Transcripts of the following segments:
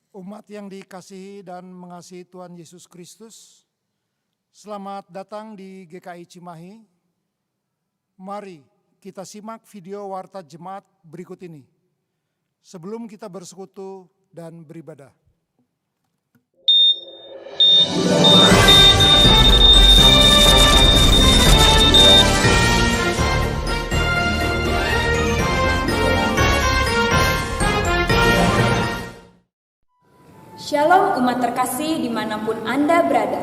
Umat yang dikasihi dan mengasihi Tuhan Yesus Kristus, selamat datang di GKI Cimahi. Mari kita simak video Warta Jemaat berikut ini sebelum kita bersekutu dan beribadah. Shalom umat terkasih dimanapun Anda berada.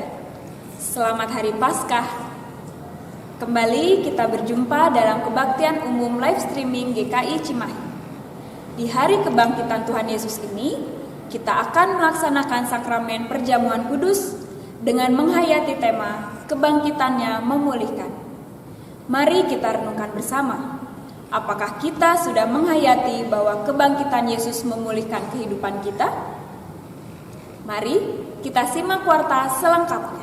Selamat Hari Paskah. Kembali kita berjumpa dalam kebaktian umum live streaming GKI Cimahi. Di hari kebangkitan Tuhan Yesus ini, kita akan melaksanakan sakramen perjamuan kudus dengan menghayati tema kebangkitannya memulihkan. Mari kita renungkan bersama. Apakah kita sudah menghayati bahwa kebangkitan Yesus memulihkan kehidupan kita? Mari kita simak warta selengkapnya.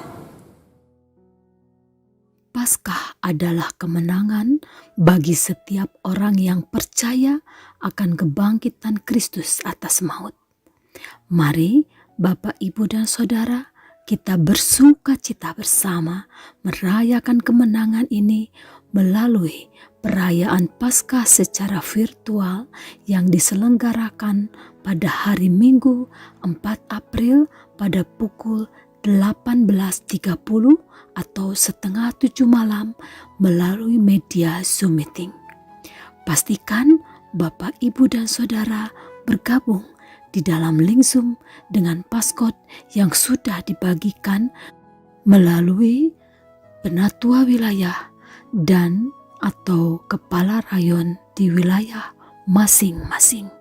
Paskah adalah kemenangan bagi setiap orang yang percaya akan kebangkitan Kristus atas maut. Mari Bapak, Ibu, dan Saudara, kita bersukacita bersama merayakan kemenangan ini melalui perayaan Paskah secara virtual yang diselenggarakan pada hari Minggu 4 April pada pukul 18.30 atau setengah 7 malam melalui media Zoom Meeting. Pastikan Bapak, Ibu, dan Saudara bergabung di dalam link Zoom dengan passcode yang sudah dibagikan melalui penatua wilayah dan atau kepala rayon di wilayah masing-masing.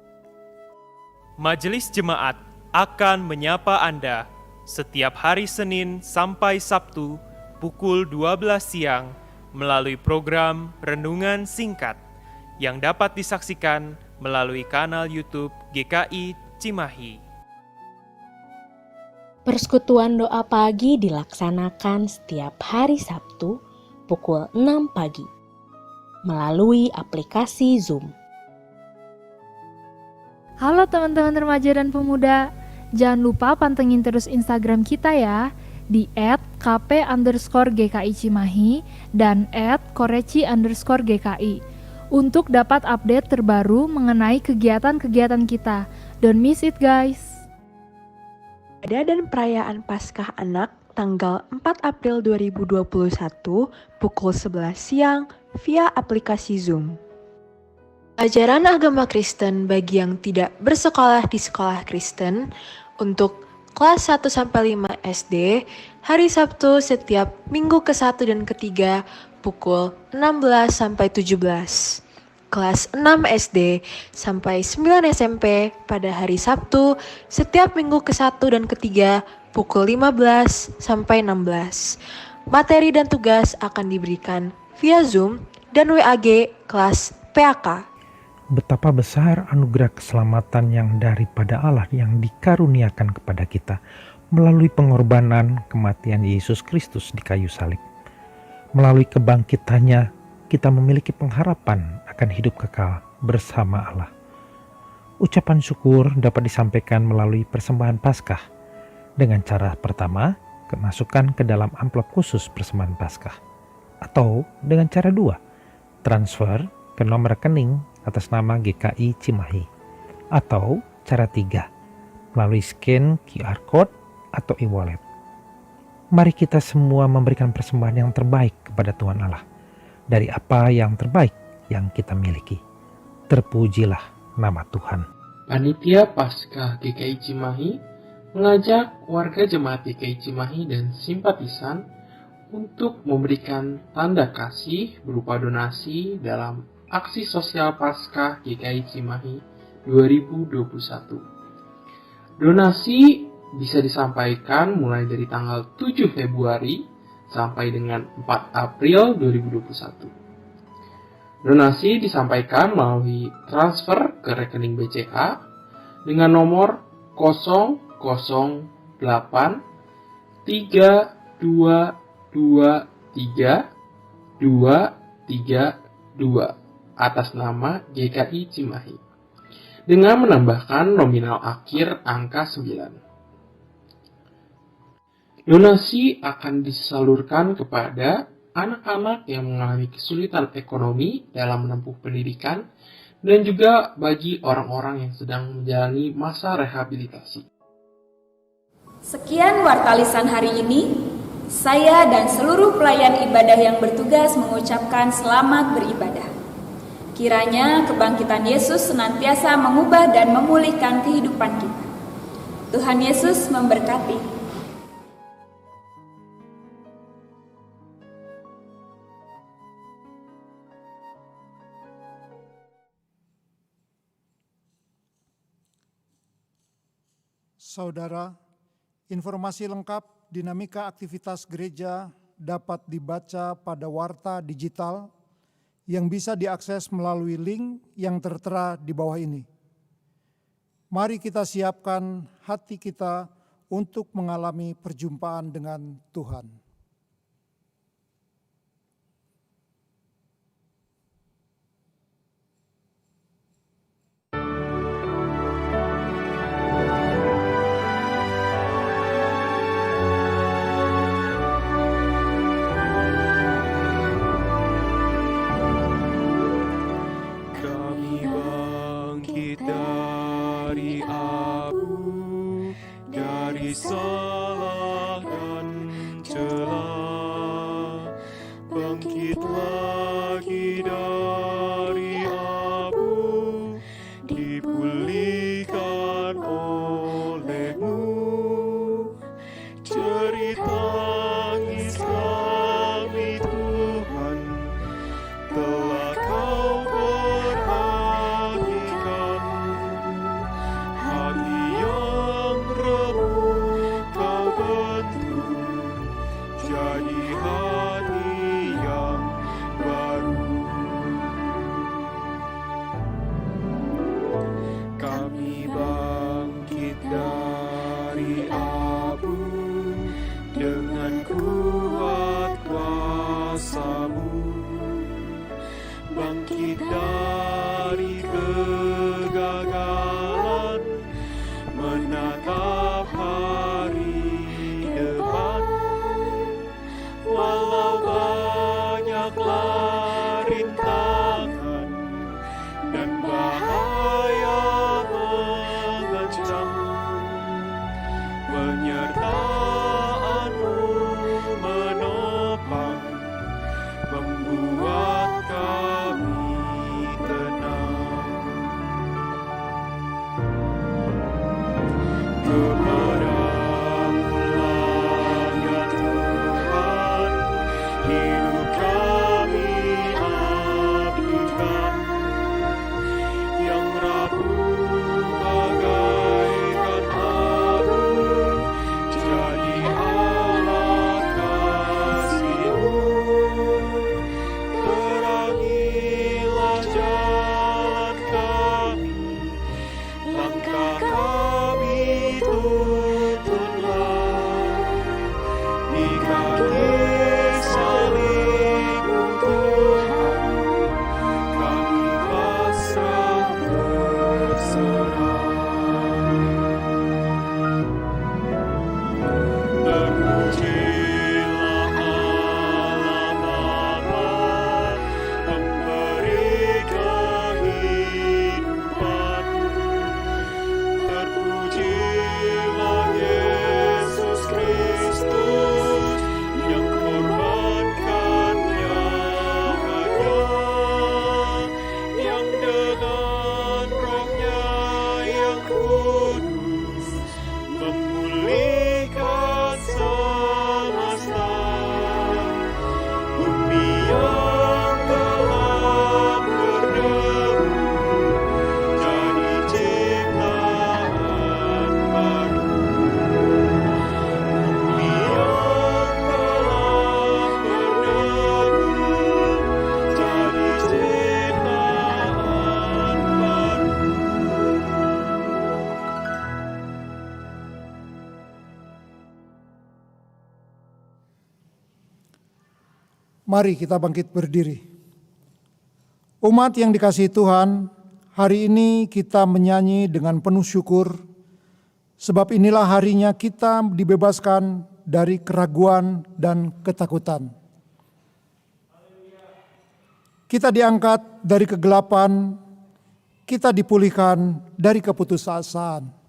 Majelis Jemaat akan menyapa Anda setiap hari Senin sampai Sabtu pukul 12 siang melalui program Renungan Singkat yang dapat disaksikan melalui kanal YouTube GKI Cimahi. Persekutuan doa pagi dilaksanakan setiap hari Sabtu pukul 6 pagi melalui aplikasi Zoom. Halo teman-teman remaja dan pemuda, jangan lupa pantengin terus Instagram kita ya di @kp_GKI Cimahi dan @koreci_GKI untuk dapat update terbaru mengenai kegiatan-kegiatan kita. Don't miss it guys. Ibadah dan perayaan Paskah Anak tanggal 4 April 2021 pukul 11 siang via aplikasi Zoom. Ajaran agama Kristen bagi yang tidak bersekolah di sekolah Kristen untuk kelas 1-5 SD hari Sabtu setiap minggu ke-1 dan ke-3 pukul 16-17. Kelas 6 SD sampai 9 SMP pada hari Sabtu setiap minggu ke-1 dan ke-3 pukul 15-16. Materi dan tugas akan diberikan via Zoom dan WAG kelas PAK. Betapa besar anugerah keselamatan yang daripada Allah yang dikaruniakan kepada kita melalui pengorbanan kematian Yesus Kristus di kayu salib. Melalui kebangkitannya, kita memiliki pengharapan akan hidup kekal bersama Allah. Ucapan syukur dapat disampaikan melalui persembahan Paskah dengan cara pertama, kemasukan ke dalam amplop khusus persembahan Paskah. Atau dengan cara dua, transfer ke nomor rekening atas nama GKI Cimahi. Atau cara tiga, melalui scan QR Code atau e-wallet. Mari kita semua memberikan persembahan yang terbaik kepada Tuhan Allah dari apa yang terbaik yang kita miliki. Terpujilah nama Tuhan. Panitia Paskah GKI Cimahi mengajak warga jemaat GKI Cimahi dan simpatisan untuk memberikan tanda kasih berupa donasi dalam Aksi Sosial Paskah GKI Cimahi 2021. Donasi bisa disampaikan mulai dari tanggal 7 Februari sampai dengan 4 April 2021. Donasi disampaikan melalui transfer ke rekening BCA dengan nomor 008 3223 232 atas nama GKI Cimahi. dengan menambahkan nominal akhir angka 9. Donasi akan disalurkan kepada anak-anak yang mengalami kesulitan ekonomi dalam menempuh pendidikan dan juga bagi orang-orang yang sedang menjalani masa rehabilitasi. Sekian Warta Lisan hari ini. Saya dan seluruh pelayan ibadah yang bertugas mengucapkan selamat beribadah. Kiranya kebangkitan Yesus senantiasa mengubah dan memulihkan kehidupan kita. Tuhan Yesus memberkati. Saudara, informasi lengkap dinamika aktivitas gereja dapat dibaca pada warta digital yang bisa diakses melalui link yang tertera di bawah ini. Mari kita siapkan hati kita untuk mengalami perjumpaan dengan Tuhan. Salah dan celah, bangkit lagi dari abu, dipulihkan oleh-Mu. Cerita tangis kami Tuhan, telah Kau perhatikan. Hati yang remuk Kau bentuk jadi hati yang baru. Kami bangkit dari abu dengan kuat kuasa-Mu, bangkit dari kegagalan, menatap hari depan. Walau banyaklah rintangan dan bahaya mengancam, penyertaan-Mu menopang, membuat kami tenang. Kepada-Mu lah ya Tuhan, hidup kami abdikan. Yang rapuh bagaikan abu, jadi alat kasih-Mu. Terangilah jalan kami, langkah kami tuntunlah di kaki salib-Mu Tuhan, kami pasrah berserah. Terpujilah Allah Bapa, pemberi kehidupan. Terpujilah Yesus Kristus yang korbankan nyawanya, yang dengan Roh-Nya yang kudus memulihkan semesta. Bumi yang gelap berdebu jadi ciptaan baru. Bumi yang gelap berdebu jadi ciptaan baru. Mari kita bangkit berdiri. Umat yang dikasihi Tuhan, hari ini kita menyanyi dengan penuh syukur, sebab inilah harinya kita dibebaskan dari keraguan dan ketakutan. Kita diangkat dari kegelapan, kita dipulihkan dari keputusasaan.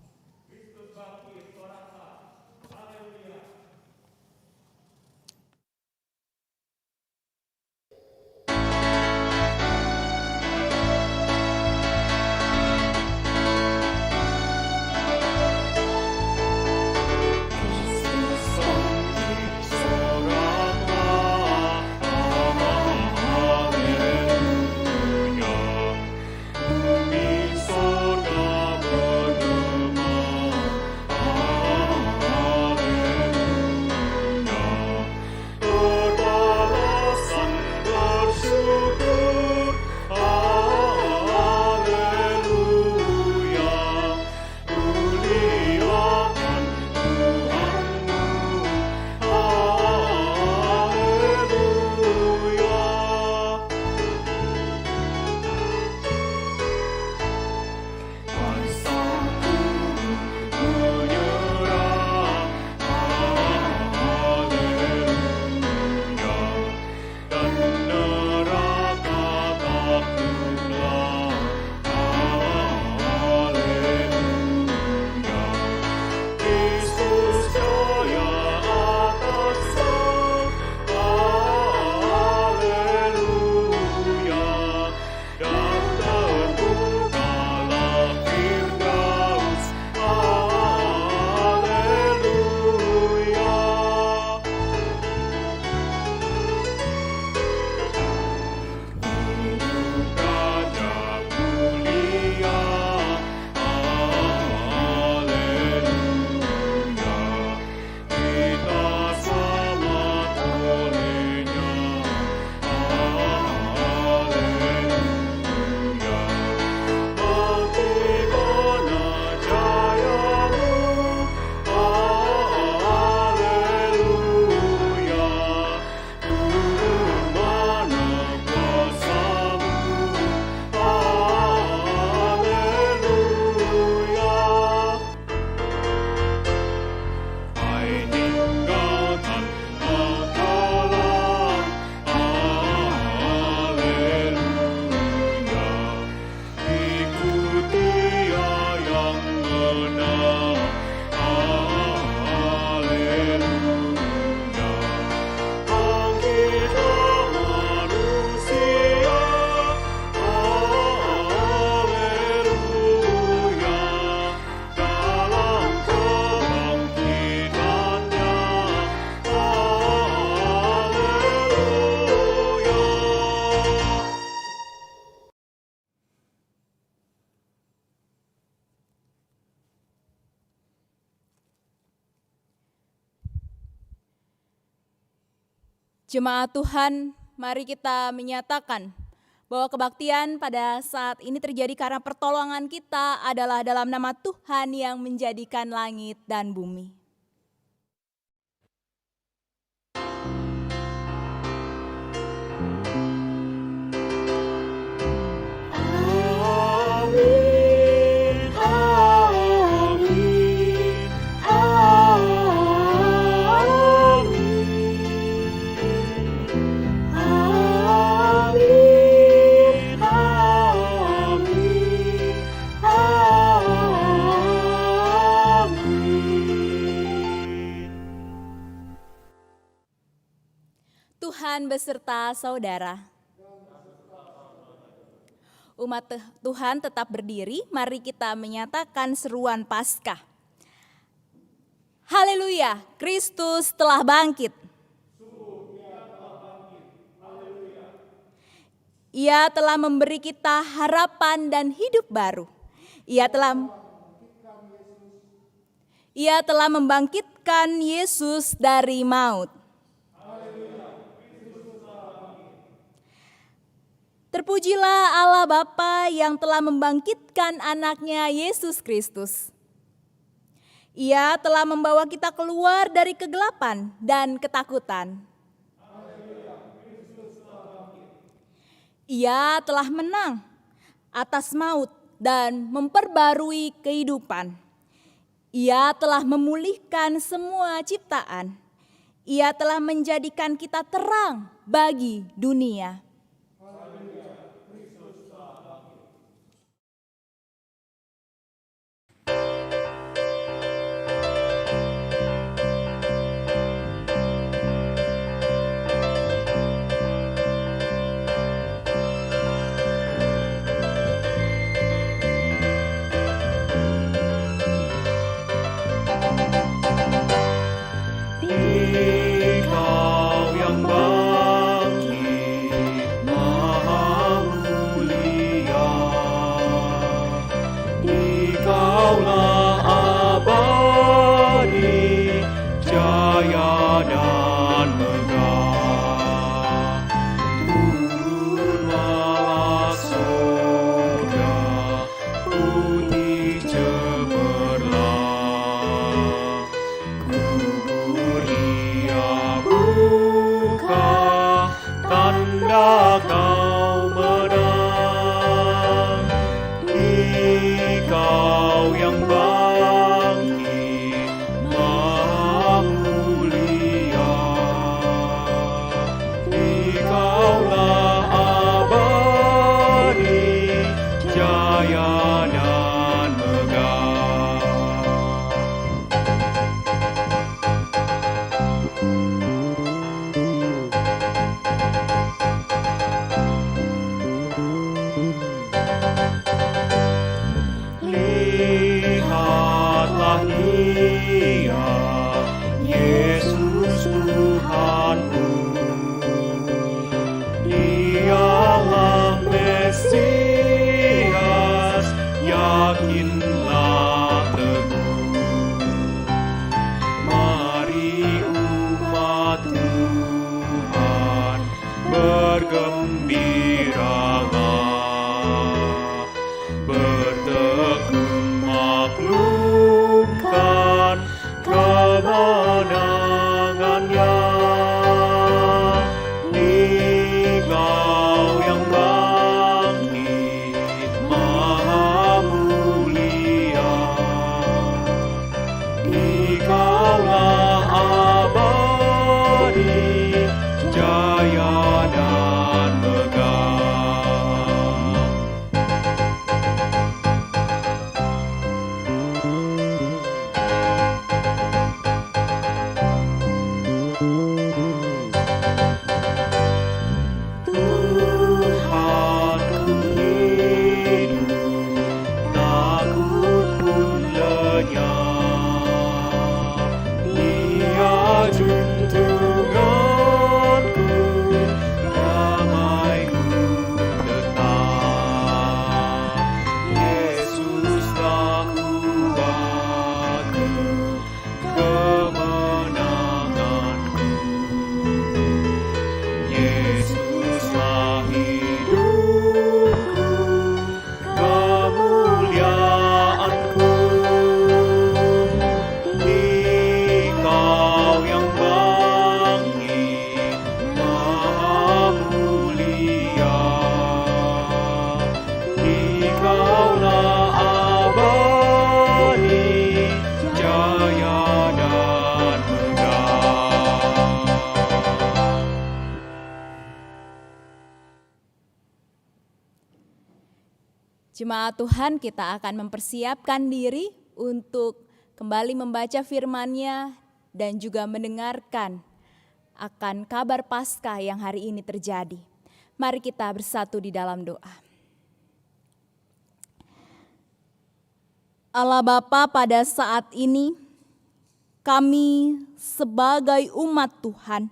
Jemaat Tuhan, mari kita menyatakan bahwa kebaktian pada saat ini terjadi karena pertolongan kita adalah dalam nama Tuhan yang menjadikan langit dan bumi. Tuhan beserta saudara. Umat Tuhan tetap berdiri, mari kita menyatakan seruan Paskah. Haleluya, Kristus telah bangkit. Ia telah memberi kita harapan dan hidup baru. Ia telah membangkitkan Yesus dari maut. Terpujilah Allah Bapa yang telah membangkitkan anaknya Yesus Kristus. Ia telah membawa kita keluar dari kegelapan dan ketakutan. Ia telah menang. atas maut dan memperbarui kehidupan. Ia telah memulihkan semua ciptaan. Ia telah menjadikan kita terang bagi dunia. Engkau yang bangkit maha mulia, Engkaulah abadi, jaya dan megah. Turunlah surga, putih cemerlang. Kubur ia buka, tanda kau menang. Engkau yang bangkit maha mulia, Engkaulah abadi, jaya dan megah. Lihatlah Dia, Yesus Tuhanmu. Dialah Mesias, yakinlah teguh. Mari umat Tuhan bergembiralah, bertekun maklumkan kemenangannya. Engkau yang bangkit maha mulia, Engkaulah abadi, jaya dan megah. Tuhanku hidup, takut pun lenyap. Dia junjunganku, damaiku tetap. Yesuslah kuatku, kemenanganku. Yesuslah hidupku, kemuliaanku. Engkau yang bangkit maha mulia, Engkaulah abadi, jaya dan megah. Jemaat Tuhan, kita akan mempersiapkan diri untuk kembali membaca firman-Nya dan juga mendengarkan akan kabar Paskah yang hari ini terjadi. Mari kita bersatu di dalam doa. Allah Bapa, pada saat ini kami sebagai umat Tuhan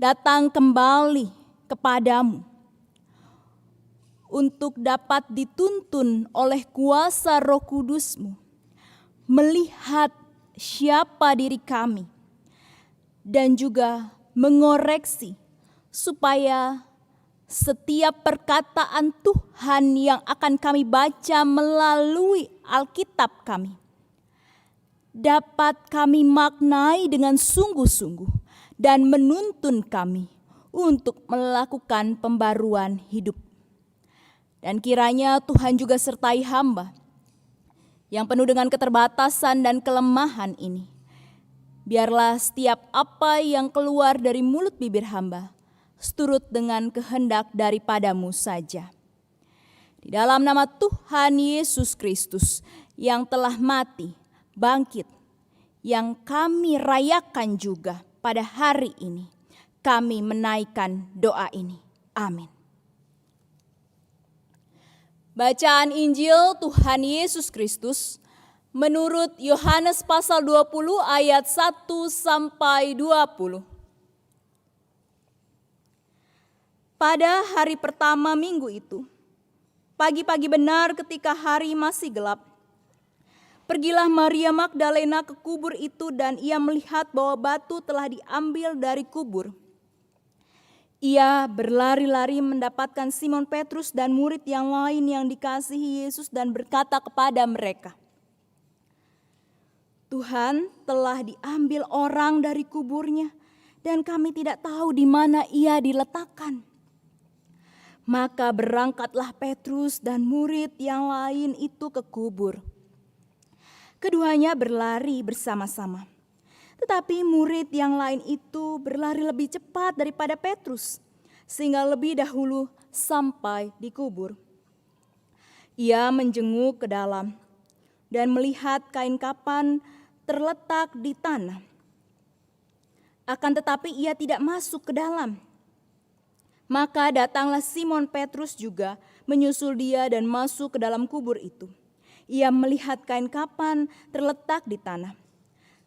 datang kembali kepadamu untuk dapat dituntun oleh kuasa Roh Kudus-Mu, melihat siapa diri kami, dan juga mengoreksi supaya setiap perkataan Tuhan yang akan kami baca melalui Alkitab kami dapat kami maknai dengan sungguh-sungguh dan menuntun kami untuk melakukan pembaruan hidup. Dan kiranya Tuhan juga sertai hamba yang penuh dengan keterbatasan dan kelemahan ini. Biarlah setiap apa yang keluar dari mulut bibir hamba seturut dengan kehendak daripada-Mu saja. Di dalam nama Tuhan Yesus Kristus yang telah mati, bangkit, yang kami rayakan juga pada hari ini, kami menaikkan doa ini. Amin. Bacaan Injil Tuhan Yesus Kristus menurut Yohanes pasal 20 ayat 1 sampai 20. Pada hari pertama minggu itu, pagi-pagi benar ketika hari masih gelap, pergilah Maria Magdalena ke kubur itu dan ia melihat bahwa batu telah diambil dari kubur. Ia berlari-lari mendapatkan Simon Petrus dan murid yang lain yang dikasihi Yesus dan berkata kepada mereka, "Tuhan, telah diambil orang dari kuburnya dan kami tidak tahu di mana ia diletakkan." Maka berangkatlah Petrus dan murid yang lain itu ke kubur. Keduanya berlari bersama-sama. Tetapi murid yang lain itu berlari lebih cepat daripada Petrus, sehingga lebih dahulu sampai di kubur. Ia menjenguk ke dalam dan melihat kain kapan terletak di tanah. Akan tetapi ia tidak masuk ke dalam. Maka datanglah Simon Petrus juga menyusul dia dan masuk ke dalam kubur itu. Ia melihat kain kapan terletak di tanah.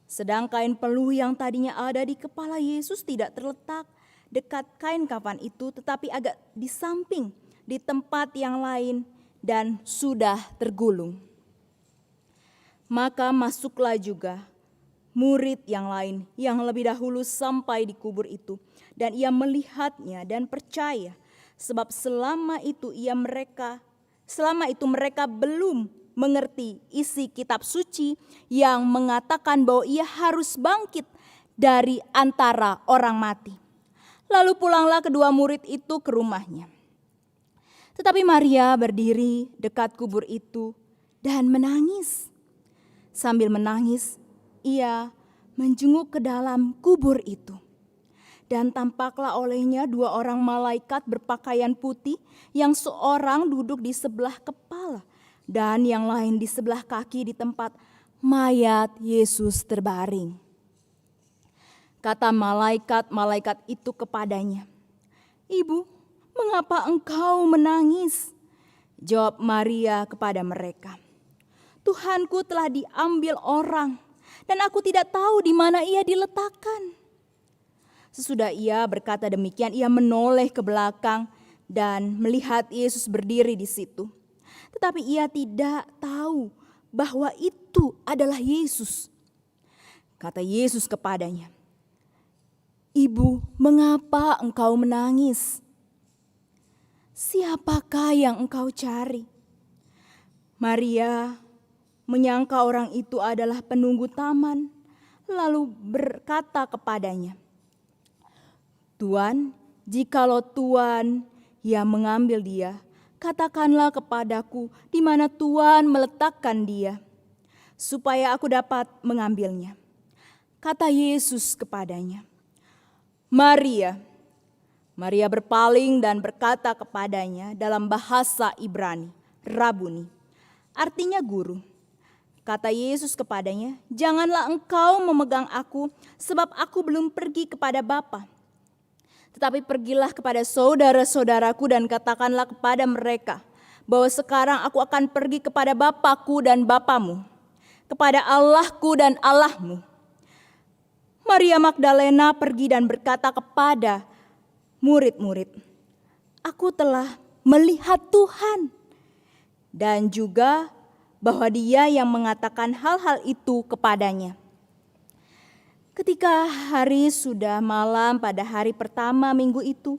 Sedang kain peluh yang tadinya ada di kepala Yesus tidak terletak dekat kain kapan itu, tetapi agak di samping di tempat yang lain dan sudah tergulung. Maka masuklah juga murid yang lain yang lebih dahulu sampai di kubur itu, dan ia melihatnya dan percaya, sebab selama itu mereka belum mengerti isi kitab suci yang mengatakan bahwa ia harus bangkit dari antara orang mati. Lalu pulanglah kedua murid itu ke rumahnya. Tetapi Maria berdiri dekat kubur itu dan menangis. Sambil menangis, ia menjenguk ke dalam kubur itu. Dan tampaklah olehnya dua orang malaikat berpakaian putih, yang seorang duduk di sebelah kepala dan yang lain di sebelah kaki di tempat mayat Yesus terbaring. Kata malaikat-malaikat itu kepadanya, "Ibu, mengapa engkau menangis?" Jawab Maria kepada mereka, "Tuhanku telah diambil orang dan aku tidak tahu di mana ia diletakkan." Sesudah ia berkata demikian, ia menoleh ke belakang dan melihat Yesus berdiri di situ. Tetapi ia tidak tahu bahwa itu adalah Yesus. Kata Yesus kepadanya, "Ibu, mengapa engkau menangis? Siapakah yang engkau cari?" Maria menyangka orang itu adalah penunggu taman, lalu berkata kepadanya, "Tuan, jikalau Tuan yang mengambil dia, katakanlah kepadaku di mana Tuhan meletakkan dia, supaya aku dapat mengambilnya." Kata Yesus kepadanya, "Maria." Maria berpaling dan berkata kepadanya dalam bahasa Ibrani, "Rabuni," artinya guru. Kata Yesus kepadanya, "Janganlah engkau memegang aku, sebab aku belum pergi kepada Bapa. Tetapi pergilah kepada saudara-saudaraku dan katakanlah kepada mereka bahwa sekarang aku akan pergi kepada Bapakku dan Bapamu, kepada Allahku dan Allahmu." Maria Magdalena pergi dan berkata kepada murid-murid, "Aku telah melihat Tuhan," dan juga bahwa Dia yang mengatakan hal-hal itu kepadanya. Ketika hari sudah malam pada hari pertama minggu itu,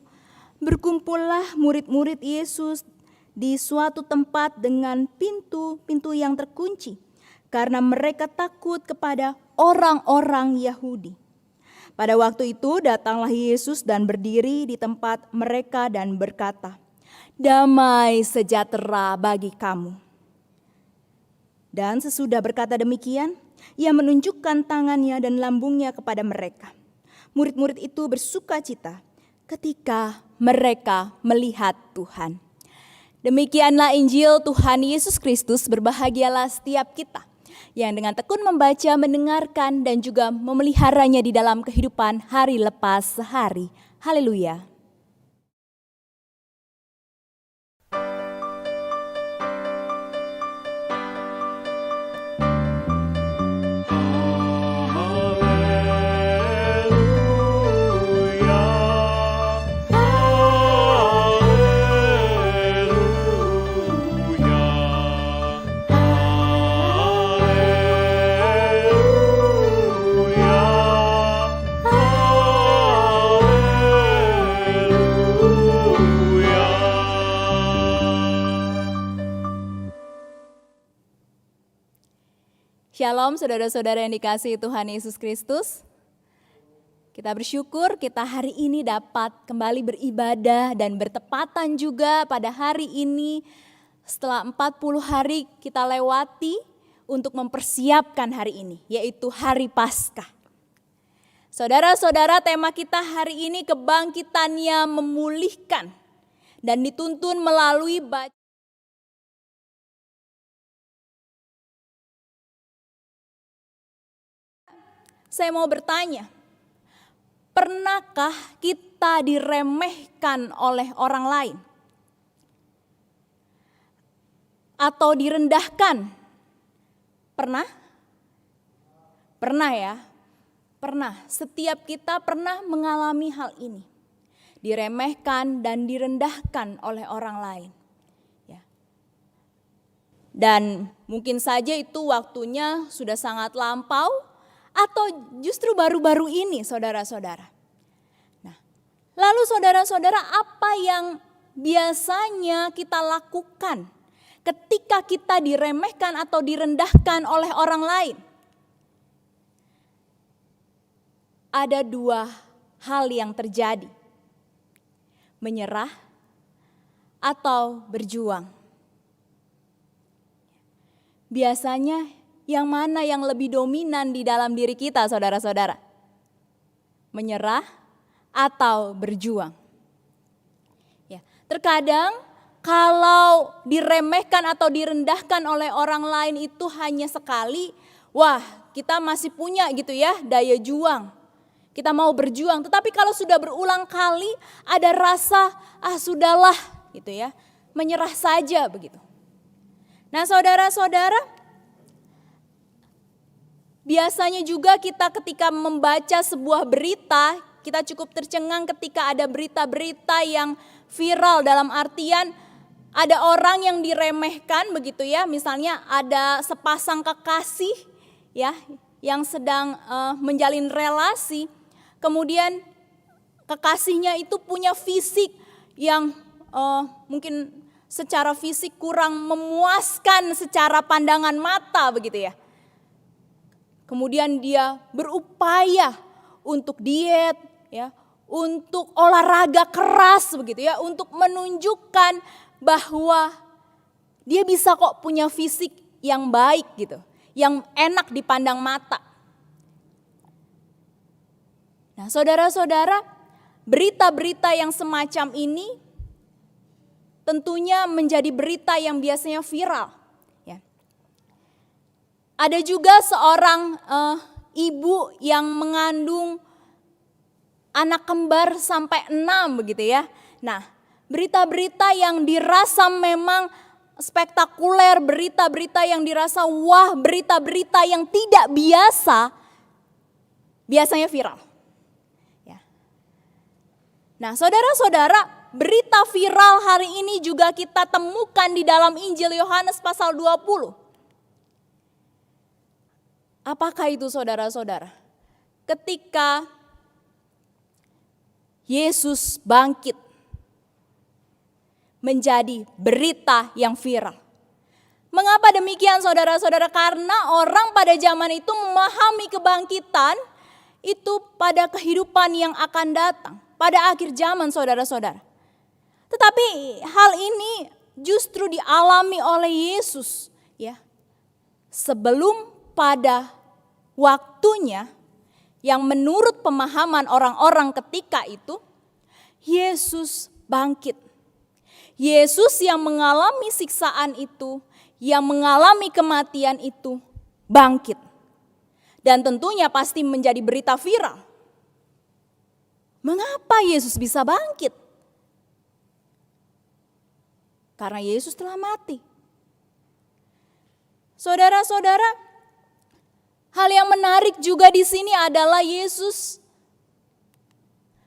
berkumpullah murid-murid Yesus di suatu tempat dengan pintu-pintu yang terkunci, karena mereka takut kepada orang-orang Yahudi. Pada waktu itu datanglah Yesus dan berdiri di tempat mereka dan berkata, damai sejahtera bagi kamu. Dan sesudah berkata demikian, ia menunjukkan tangannya dan lambungnya kepada mereka. Murid-murid itu bersuka cita ketika mereka melihat Tuhan. Demikianlah Injil Tuhan Yesus Kristus. Berbahagialah setiap kita yang dengan tekun membaca, mendengarkan, dan juga memeliharanya di dalam kehidupan hari lepas hari. Haleluya. Shalom saudara-saudara yang dikasihi Tuhan Yesus Kristus. Kita bersyukur kita hari ini dapat kembali beribadah dan bertepatan juga pada hari ini setelah 40 hari kita lewati untuk mempersiapkan hari ini, yaitu hari Paskah. Saudara-saudara, tema kita hari ini kebangkitannya memulihkan dan dituntun melalui Saya mau bertanya, pernahkah kita diremehkan oleh orang lain? Atau direndahkan? Pernah? Pernah ya? Pernah. Setiap kita pernah mengalami hal ini. Diremehkan dan direndahkan oleh orang lain. Ya. Dan mungkin saja itu waktunya sudah sangat lampau, atau justru baru-baru ini saudara-saudara. Nah, lalu saudara-saudara, apa yang biasanya kita lakukan ketika kita diremehkan atau direndahkan oleh orang lain? Ada dua hal yang terjadi. Menyerah atau berjuang. Biasanya yang mana yang lebih dominan di dalam diri kita, saudara-saudara? Menyerah atau berjuang? Ya, terkadang kalau diremehkan atau direndahkan oleh orang lain itu hanya sekali, wah kita masih punya gitu ya daya juang. Kita mau berjuang, tetapi kalau sudah berulang kali ada rasa, sudahlah gitu ya, menyerah saja begitu. Nah saudara-saudara, biasanya juga kita ketika membaca sebuah berita, kita cukup tercengang ketika ada berita-berita yang viral, dalam artian ada orang yang diremehkan begitu ya. Misalnya ada sepasang kekasih ya yang sedang menjalin relasi, kemudian kekasihnya itu punya fisik yang mungkin secara fisik kurang memuaskan secara pandangan mata begitu ya. Kemudian dia berupaya untuk diet, ya, untuk olahraga keras begitu ya, untuk menunjukkan bahwa dia bisa kok punya fisik yang baik gitu, yang enak dipandang mata. Nah, saudara-saudara, berita-berita yang semacam ini tentunya menjadi berita yang biasanya viral. Ada juga seorang ibu yang mengandung anak kembar sampai 6 begitu ya. Nah, berita-berita yang dirasa memang spektakuler, berita-berita yang dirasa wah, berita-berita yang tidak biasa, biasanya viral. Ya. Nah, saudara-saudara, berita viral hari ini juga kita temukan di dalam Injil Yohanes pasal 20. Apakah itu saudara-saudara? Ketika Yesus bangkit menjadi berita yang viral. Mengapa demikian saudara-saudara? Karena orang pada zaman itu memahami kebangkitan itu pada kehidupan yang akan datang. Pada akhir zaman saudara-saudara. Tetapi hal ini justru dialami oleh Yesus, ya. Sebelum pada waktunya yang menurut pemahaman orang-orang ketika itu, Yesus bangkit. Yesus yang mengalami siksaan itu, yang mengalami kematian itu, bangkit. Dan tentunya pasti menjadi berita viral. Mengapa Yesus bisa bangkit? Karena Yesus telah mati. Saudara-saudara, hal yang menarik juga di sini adalah Yesus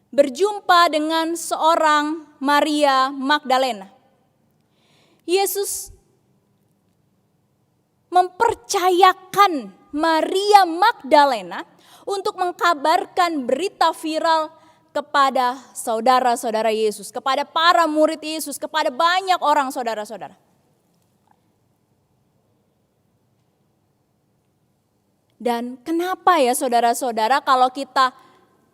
berjumpa dengan seorang Maria Magdalena. Yesus mempercayakan Maria Magdalena untuk mengkabarkan berita viral kepada saudara-saudara Yesus, kepada para murid Yesus, kepada banyak orang saudara-saudara. Dan kenapa ya saudara-saudara, kalau kita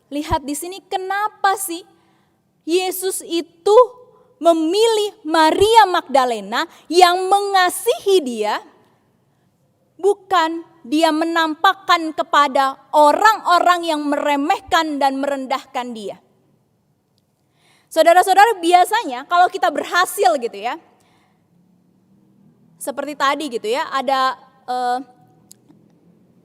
lihat di sini, kenapa sih Yesus itu memilih Maria Magdalena yang mengasihi dia, bukan dia menampakkan kepada orang-orang yang meremehkan dan merendahkan dia. Saudara-saudara, biasanya kalau kita berhasil gitu ya, seperti tadi gitu ya, ada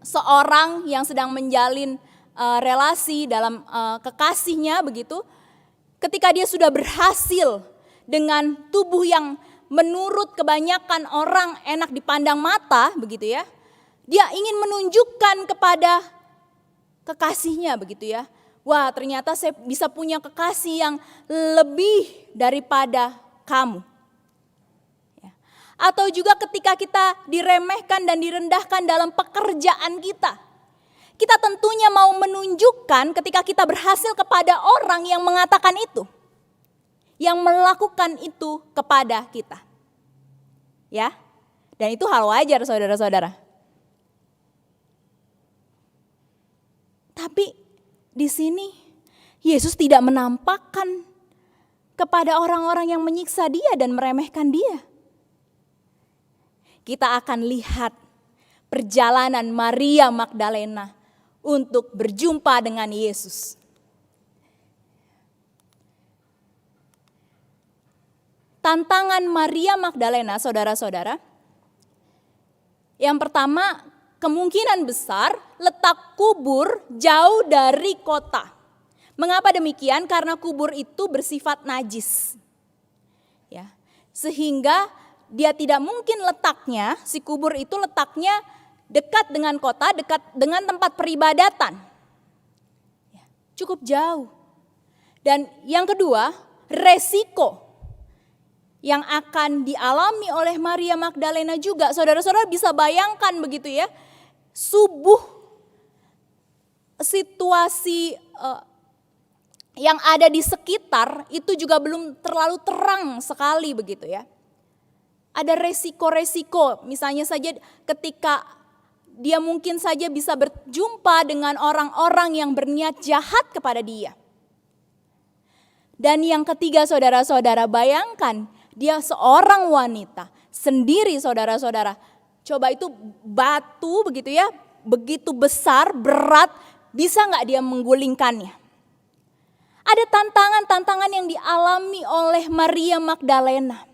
seorang yang sedang menjalin relasi dalam kekasihnya begitu, ketika dia sudah berhasil dengan tubuh yang menurut kebanyakan orang enak dipandang mata begitu ya, dia ingin menunjukkan kepada kekasihnya begitu ya, wah ternyata saya bisa punya kekasih yang lebih daripada kamu. Atau juga ketika kita diremehkan dan direndahkan dalam pekerjaan kita, kita tentunya mau menunjukkan ketika kita berhasil kepada orang yang mengatakan itu, yang melakukan itu kepada kita. Ya, dan itu hal wajar saudara-saudara. Tapi di sini Yesus tidak menampakkan kepada orang-orang yang menyiksa dia dan meremehkan dia. Kita akan lihat perjalanan Maria Magdalena untuk berjumpa dengan Yesus. Tantangan Maria Magdalena, saudara-saudara, yang pertama, kemungkinan besar letak kubur jauh dari kota. Mengapa demikian? Karena kubur itu bersifat najis. Ya, sehingga dia tidak mungkin letaknya, si kubur itu letaknya dekat dengan kota, dekat dengan tempat peribadatan. Ya, cukup jauh. Dan yang kedua, resiko yang akan dialami oleh Maria Magdalena juga. Saudara-saudara bisa bayangkan begitu ya, subuh situasi yang ada di sekitar itu juga belum terlalu terang sekali begitu ya. Ada resiko-resiko, misalnya saja ketika dia mungkin saja bisa berjumpa dengan orang-orang yang berniat jahat kepada dia. Dan yang ketiga saudara-saudara, bayangkan dia seorang wanita sendiri saudara-saudara. Coba itu batu begitu ya, begitu besar, berat, bisa gak dia menggulingkannya? Ada tantangan-tantangan yang dialami oleh Maria Magdalena.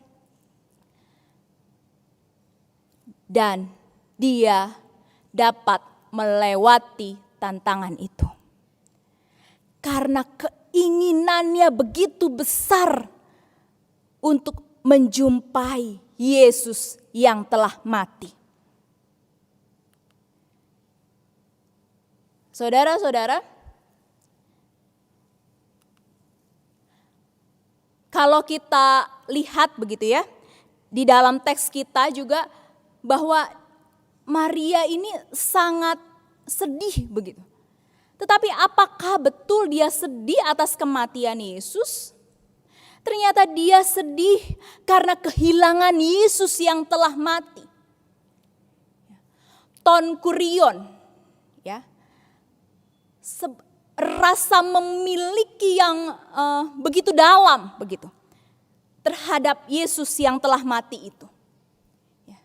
Dan dia dapat melewati tantangan itu. Karena keinginannya begitu besar untuk menjumpai Yesus yang telah mati. Saudara-saudara, kalau kita lihat begitu ya, di dalam teks kita juga bahwa Maria ini sangat sedih begitu. Tetapi apakah betul dia sedih atas kematian Yesus? Ternyata dia sedih karena kehilangan Yesus yang telah mati. Ton kurion, ya, rasa memiliki yang begitu dalam begitu terhadap Yesus yang telah mati itu. Ya.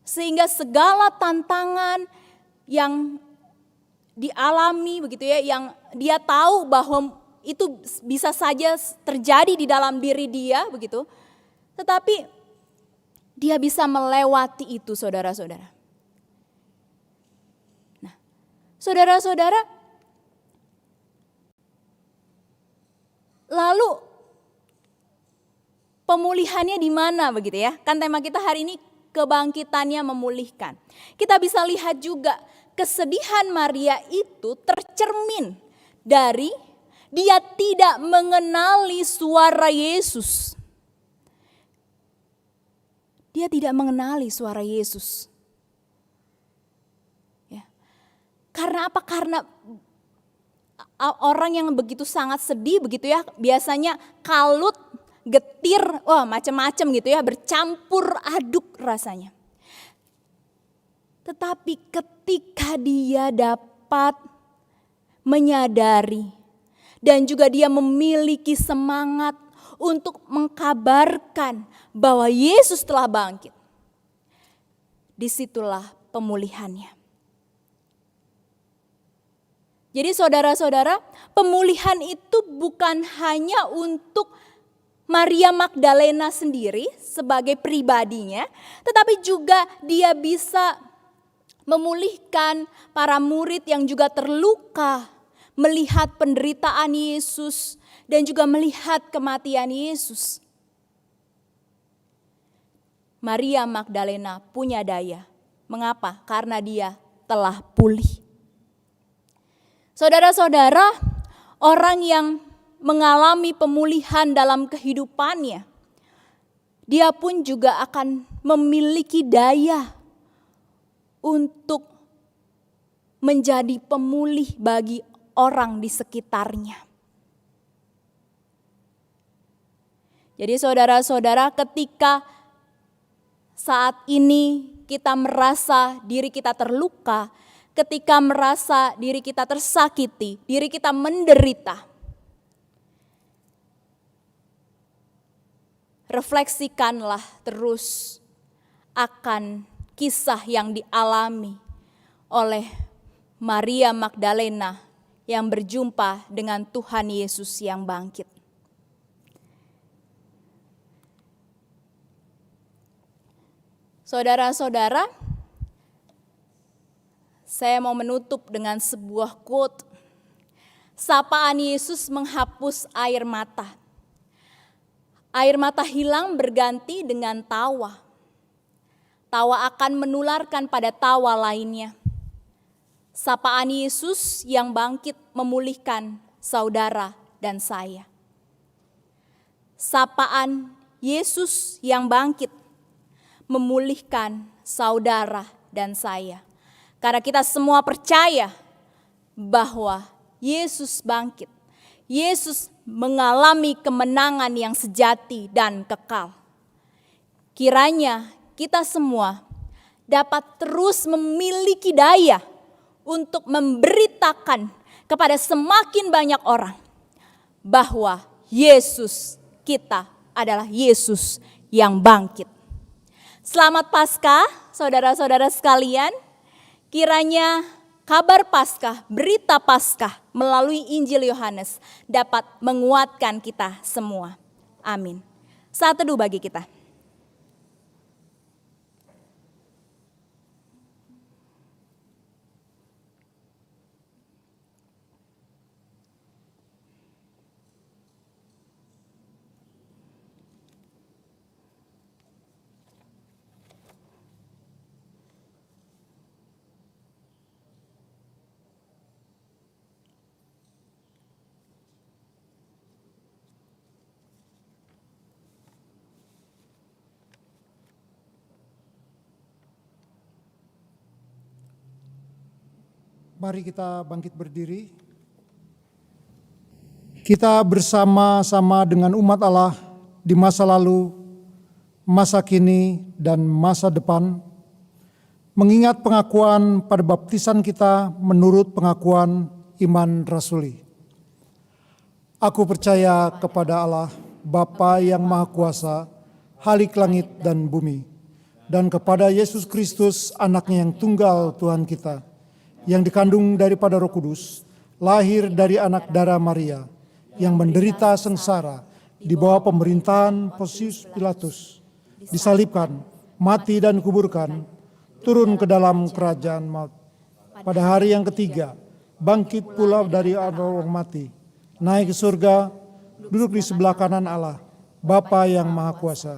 Sehingga segala tantangan yang dialami begitu ya, yang dia tahu bahwa itu bisa saja terjadi di dalam diri dia begitu. Tetapi dia bisa melewati itu, saudara-saudara. Nah, saudara-saudara, lalu pemulihannya di mana begitu ya? Kan tema kita hari ini kebangkitannya memulihkan. Kita bisa lihat juga kesedihan Maria itu tercermin dari dia tidak mengenali suara Yesus. Dia tidak mengenali suara Yesus. Ya. Karena apa? Karena orang yang begitu sangat sedih begitu ya, biasanya kalut, getir, macam-macam gitu ya, bercampur aduk rasanya. Tetapi ketika dia dapat menyadari dan juga dia memiliki semangat untuk mengkabarkan bahwa Yesus telah bangkit, disitulah pemulihannya. Jadi saudara-saudara, pemulihan itu bukan hanya untuk Maria Magdalena sendiri sebagai pribadinya, tetapi juga dia bisa memulihkan para murid yang juga terluka melihat penderitaan Yesus dan juga melihat kematian Yesus. Maria Magdalena punya daya. Mengapa? Karena dia telah pulih. Saudara-saudara, orang yang mengalami pemulihan dalam kehidupannya, dia pun juga akan memiliki daya untuk menjadi pemulih bagi orang di sekitarnya. Jadi saudara-saudara, ketika saat ini kita merasa diri kita terluka, ketika merasa diri kita tersakiti, diri kita menderita, refleksikanlah terus akan kisah yang dialami oleh Maria Magdalena yang berjumpa dengan Tuhan Yesus yang bangkit. Saudara-saudara, saya mau menutup dengan sebuah quote. Sapaan Yesus menghapus air mata. Air mata hilang berganti dengan tawa. Tawa akan menularkan pada tawa lainnya. Sapaan Yesus yang bangkit memulihkan saudara dan saya. Sapaan Yesus yang bangkit memulihkan saudara dan saya. Karena kita semua percaya bahwa Yesus bangkit. Yesus mengalami kemenangan yang sejati dan kekal. Kiranya kita semua dapat terus memiliki daya untuk memberitakan kepada semakin banyak orang bahwa Yesus kita adalah Yesus yang bangkit. Selamat Paskah, saudara-saudara sekalian. Kiranya kabar Paskah, berita Paskah melalui Injil Yohanes dapat menguatkan kita semua. Amin. Saat teduh bagi kita. Mari kita bangkit berdiri. Kita bersama-sama dengan umat Allah di masa lalu, masa kini, dan masa depan, mengingat pengakuan pada baptisan kita menurut pengakuan iman rasuli. Aku percaya kepada Allah, Bapa yang Maha Kuasa, Halik langit dan bumi, dan kepada Yesus Kristus, anaknya yang tunggal Tuhan kita, yang dikandung daripada Roh Kudus, lahir dari anak darah Maria, yang menderita sengsara di bawah pemerintahan Pontius Pilatus, disalibkan, mati dan kuburkan, turun ke dalam kerajaan maut. Pada hari yang ketiga, bangkit pula dari orang mati, naik ke surga, duduk di sebelah kanan Allah, Bapa yang Maha Kuasa.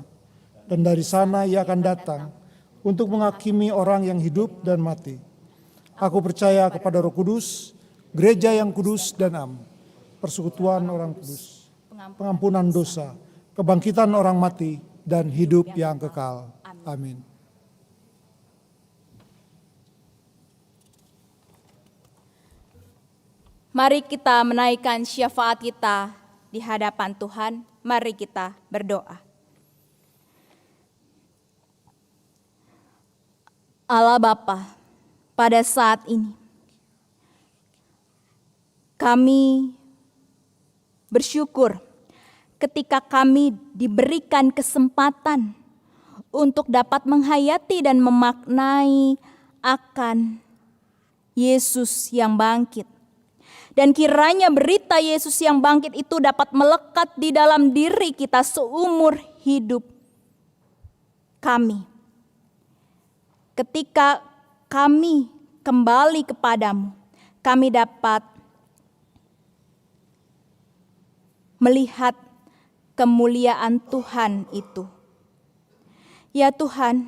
Dan dari sana ia akan datang untuk menghakimi orang yang hidup dan mati. Aku percaya kepada Roh Kudus, gereja yang kudus dan am, persekutuan orang kudus, pengampunan dosa, kebangkitan orang mati, dan hidup yang kekal. Amin. Mari kita menaikkan syafaat kita di hadapan Tuhan. Mari kita berdoa. Allah Bapa, pada saat ini kami bersyukur ketika kami diberikan kesempatan untuk dapat menghayati dan memaknai akan Yesus yang bangkit. Dan kiranya berita Yesus yang bangkit itu dapat melekat di dalam diri kita seumur hidup kami. Ketika kami kembali kepadamu, kami dapat melihat kemuliaan Tuhan itu. Ya Tuhan,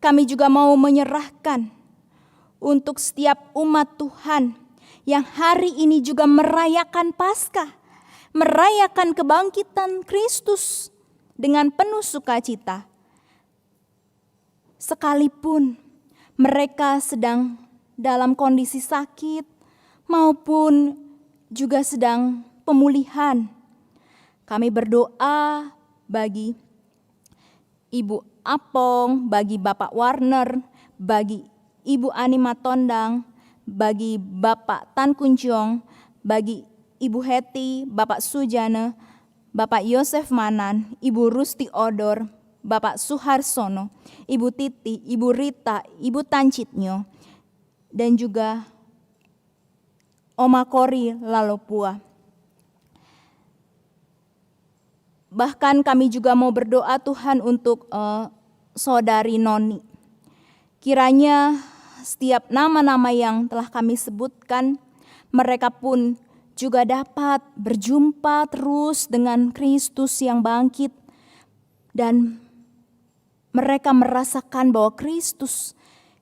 kami juga mau menyerahkan untuk setiap umat Tuhan yang hari ini juga merayakan Paskah, merayakan kebangkitan Kristus dengan penuh sukacita. Sekalipun mereka sedang dalam kondisi sakit maupun juga sedang pemulihan, kami berdoa bagi Ibu Apong, bagi Bapak Warner, bagi Ibu Ani Matondang, bagi Bapak Tan Kunjong, bagi Ibu Heti, Bapak Sujana, Bapak Yosef Manan, Ibu Rusti Odor, Bapak Suharsono, Ibu Titi, Ibu Rita, Ibu Tancitnyo, dan juga Oma Kori Lalopua. Bahkan kami juga mau berdoa Tuhan untuk Saudari Noni. Kiranya setiap nama-nama yang telah kami sebutkan, mereka pun juga dapat berjumpa terus dengan Kristus yang bangkit. Dan mereka merasakan bahwa Kristus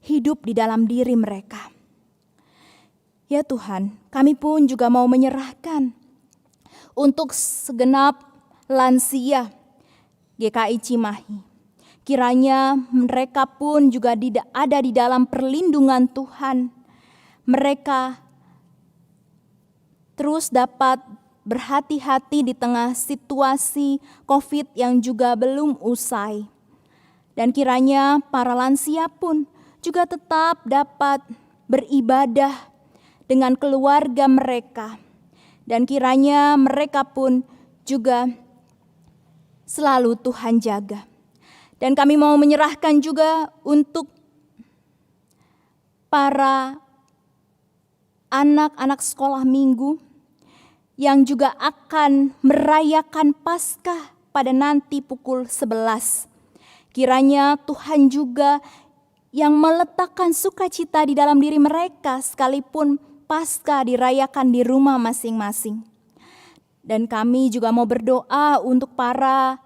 hidup di dalam diri mereka. Ya Tuhan, kami pun juga mau menyerahkan untuk segenap lansia GKI Cimahi. Kiranya mereka pun juga ada di dalam perlindungan Tuhan. Mereka terus dapat berhati-hati di tengah situasi COVID yang juga belum usai. Dan kiranya para lansia pun juga tetap dapat beribadah dengan keluarga mereka. Dan kiranya mereka pun juga selalu Tuhan jaga. Dan kami mau menyerahkan juga untuk para anak-anak sekolah minggu yang juga akan merayakan Paskah pada nanti pukul 11. Kiranya Tuhan juga yang meletakkan sukacita di dalam diri mereka sekalipun Paskah dirayakan di rumah masing-masing. Dan kami juga mau berdoa untuk para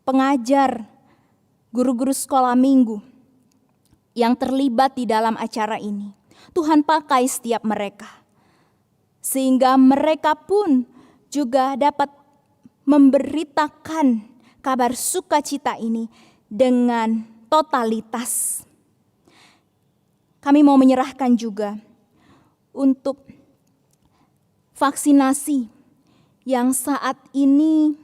pengajar, guru-guru sekolah minggu yang terlibat di dalam acara ini. Tuhan pakai setiap mereka, sehingga mereka pun juga dapat memberitakan kabar sukacita ini dengan totalitas. Kami mau menyerahkan juga untuk vaksinasi yang saat ini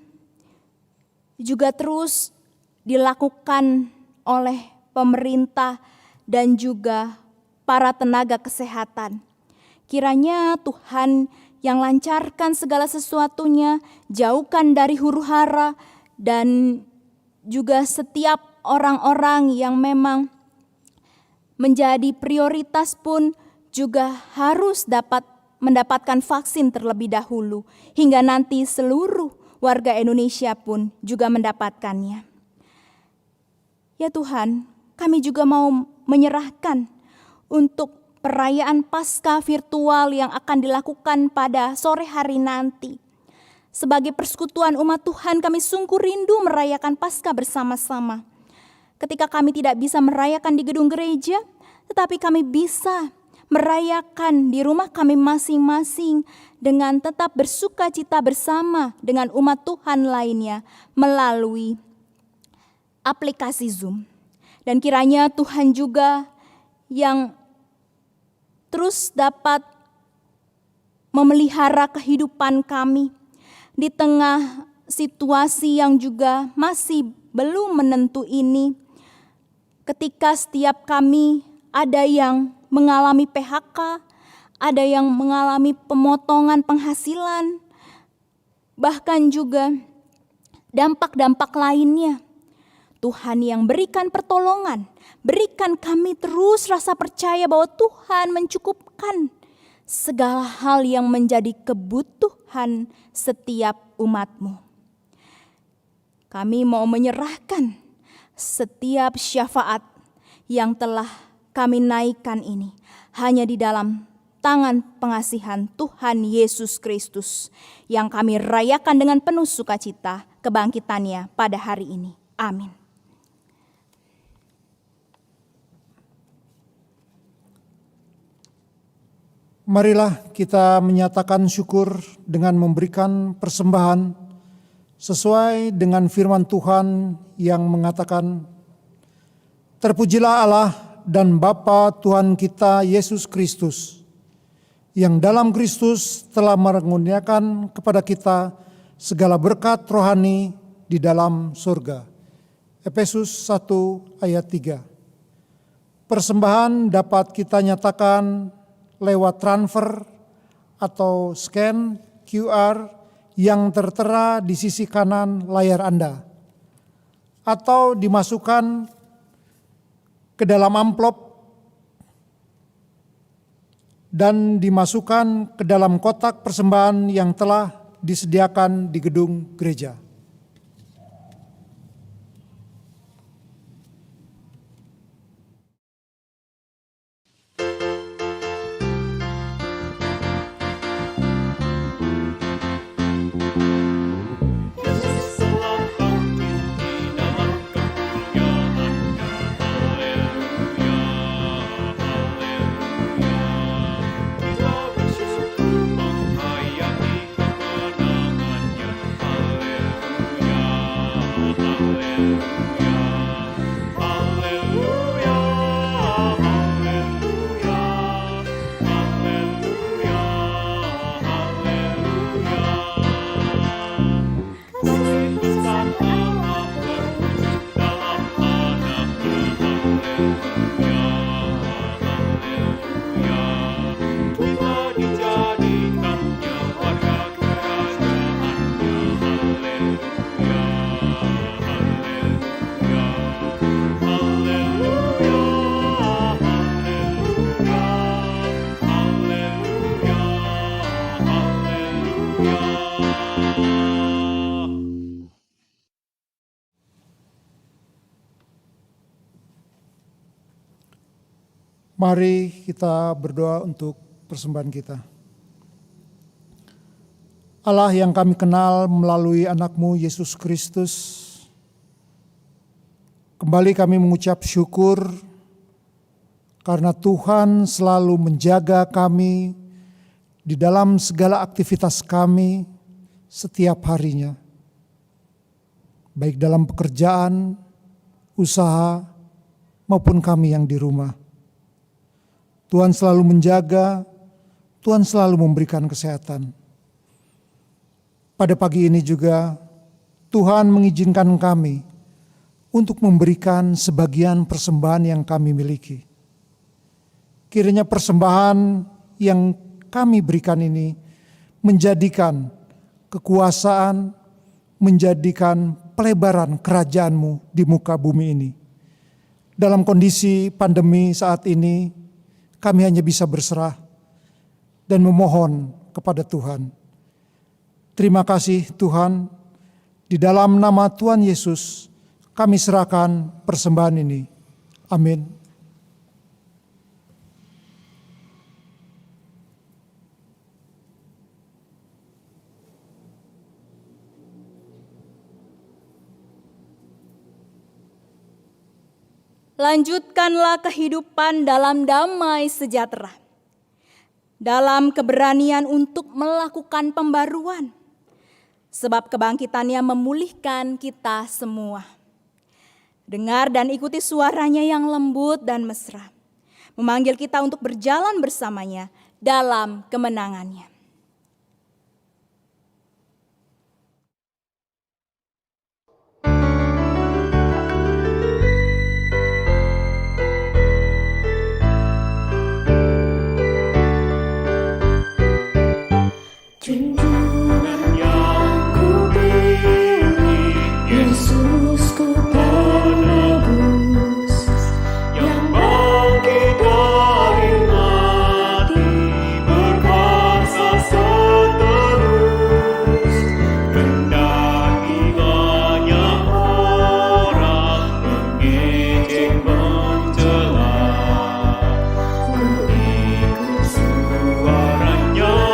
juga terus dilakukan oleh pemerintah dan juga para tenaga kesehatan. Kiranya Tuhan yang lancarkan segala sesuatunya, jauhkan dari huru-hara, dan juga setiap orang-orang yang memang menjadi prioritas pun juga harus dapat mendapatkan vaksin terlebih dahulu, hingga nanti seluruh warga Indonesia pun juga mendapatkannya. Ya Tuhan, kami juga mau menyerahkan untuk perayaan Paskah virtual yang akan dilakukan pada sore hari nanti. Sebagai persekutuan umat Tuhan, kami sungguh rindu merayakan Paskah bersama-sama. Ketika kami tidak bisa merayakan di gedung gereja, tetapi kami bisa merayakan di rumah kami masing-masing dengan tetap bersuka cita bersama dengan umat Tuhan lainnya melalui aplikasi Zoom. Dan kiranya Tuhan juga yang terus dapat memelihara kehidupan kami di tengah situasi yang juga masih belum menentu ini. Ketika setiap kami ada yang mengalami PHK, ada yang mengalami pemotongan penghasilan, bahkan juga dampak-dampak lainnya. Tuhan yang berikan pertolongan, berikan kami terus rasa percaya bahwa Tuhan mencukupkan segala hal yang menjadi kebutuhan setiap umat-Mu. Kami mau menyerahkan setiap syafaat yang telah kami naikkan ini hanya di dalam tangan pengasihan Tuhan Yesus Kristus yang kami rayakan dengan penuh sukacita kebangkitannya pada hari ini. Amin. Marilah kita menyatakan syukur dengan memberikan persembahan sesuai dengan firman Tuhan yang mengatakan, "Terpujilah Allah dan Bapa Tuhan kita Yesus Kristus, yang dalam Kristus telah mengaruniakan kepada kita segala berkat rohani di dalam surga." Efesus 1 ayat 3. Persembahan dapat kita nyatakan lewat transfer atau scan QR yang tertera di sisi kanan layar Anda, atau dimasukkan ke dalam amplop dan dimasukkan ke dalam kotak persembahan yang telah disediakan di gedung gereja. Mari kita berdoa untuk persembahan kita. Allah yang kami kenal melalui anak-Mu Yesus Kristus, kembali kami mengucap syukur karena Tuhan selalu menjaga kami di dalam segala aktivitas kami setiap harinya, baik dalam pekerjaan, usaha, maupun kami yang di rumah. Tuhan selalu menjaga, Tuhan selalu memberikan kesehatan. Pada pagi ini juga Tuhan mengizinkan kami untuk memberikan sebagian persembahan yang kami miliki. Kiranya persembahan yang kami berikan ini menjadikan kekuasaan, menjadikan pelebaran kerajaan-Mu di muka bumi ini. Dalam kondisi pandemi saat ini, kami hanya bisa berserah dan memohon kepada Tuhan. Terima kasih Tuhan, di dalam nama Tuhan Yesus kami serahkan persembahan ini. Amin. Lanjutkanlah kehidupan dalam damai sejahtera, dalam keberanian untuk melakukan pembaruan, sebab kebangkitannya memulihkan kita semua. Dengar dan ikuti suaranya yang lembut dan mesra, memanggil kita untuk berjalan bersamanya dalam kemenangannya. Junjungan yang kupilih, Yesusku penebus, yang bangkit dari mati, berkuasa seterus. Kendati banyak orang mengejek mencela, ku ikut suaranya.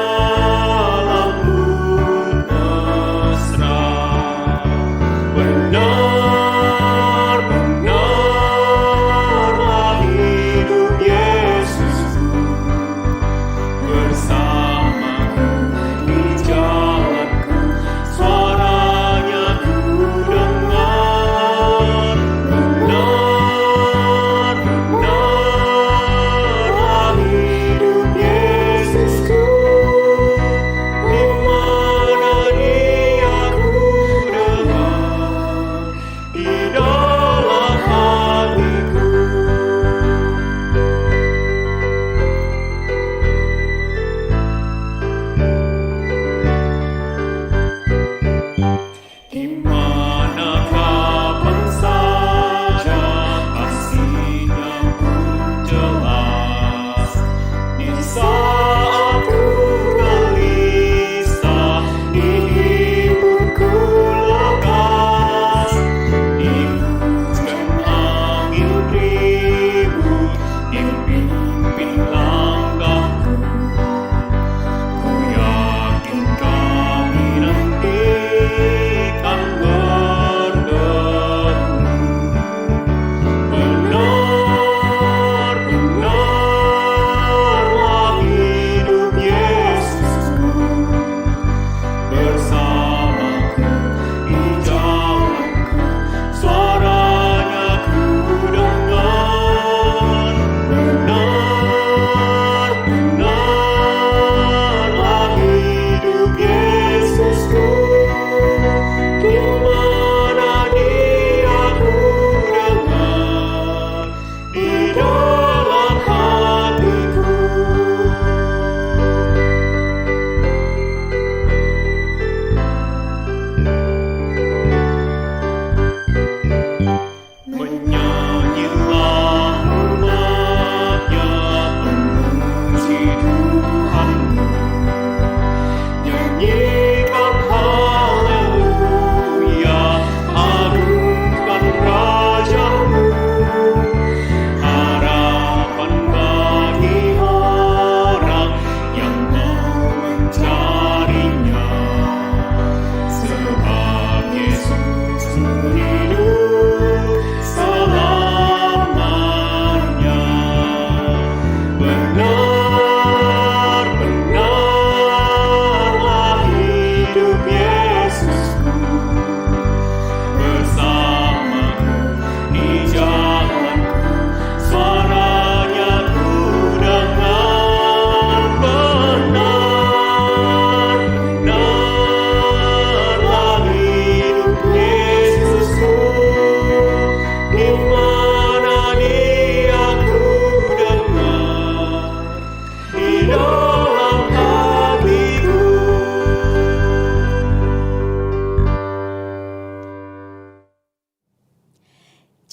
Harapan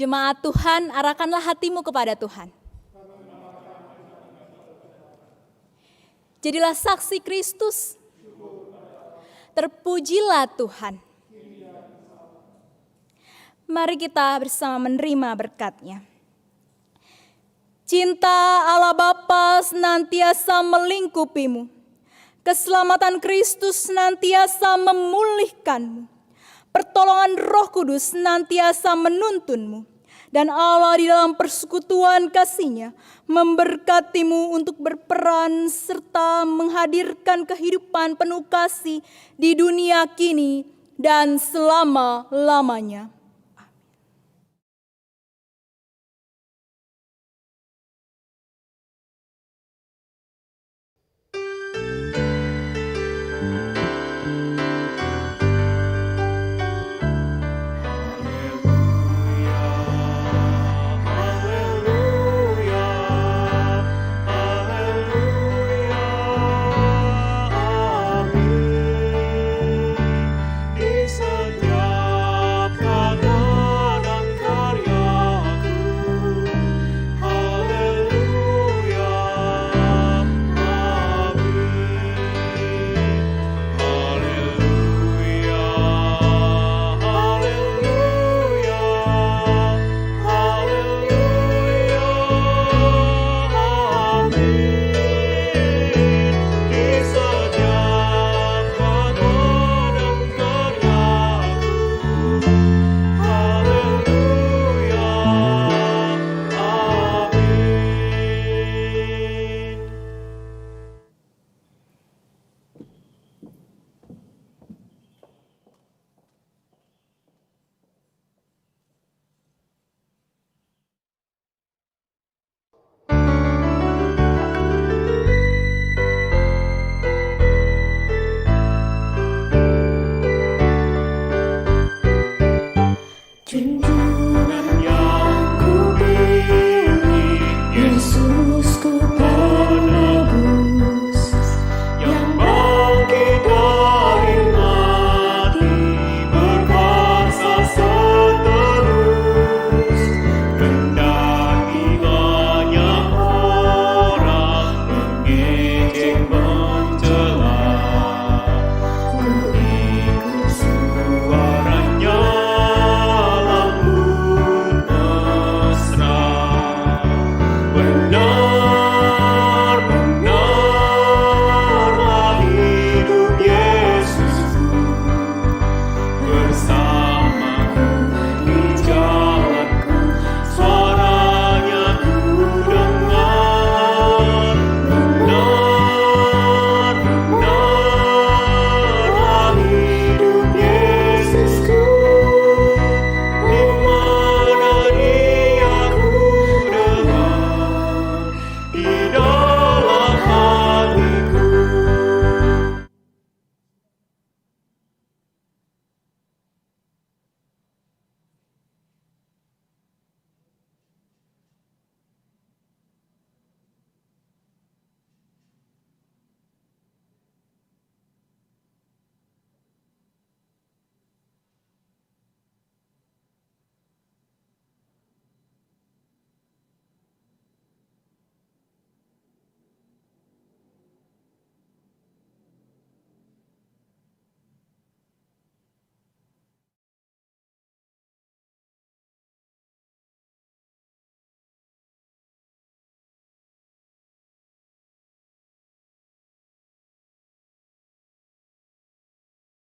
Jemaat Tuhan, arahkanlah hatimu kepada Tuhan. Jadilah saksi Kristus. Terpujilah Tuhan. Mari kita bersama menerima berkat-Nya. Cinta Allah Bapa senantiasa melingkupimu. Keselamatan Kristus senantiasa memulihkanmu. Pertolongan Roh Kudus senantiasa menuntunmu. Dan Allah di dalam persekutuan kasih-Nya memberkatimu untuk berperan serta menghadirkan kehidupan penuh kasih di dunia kini dan selama-lamanya.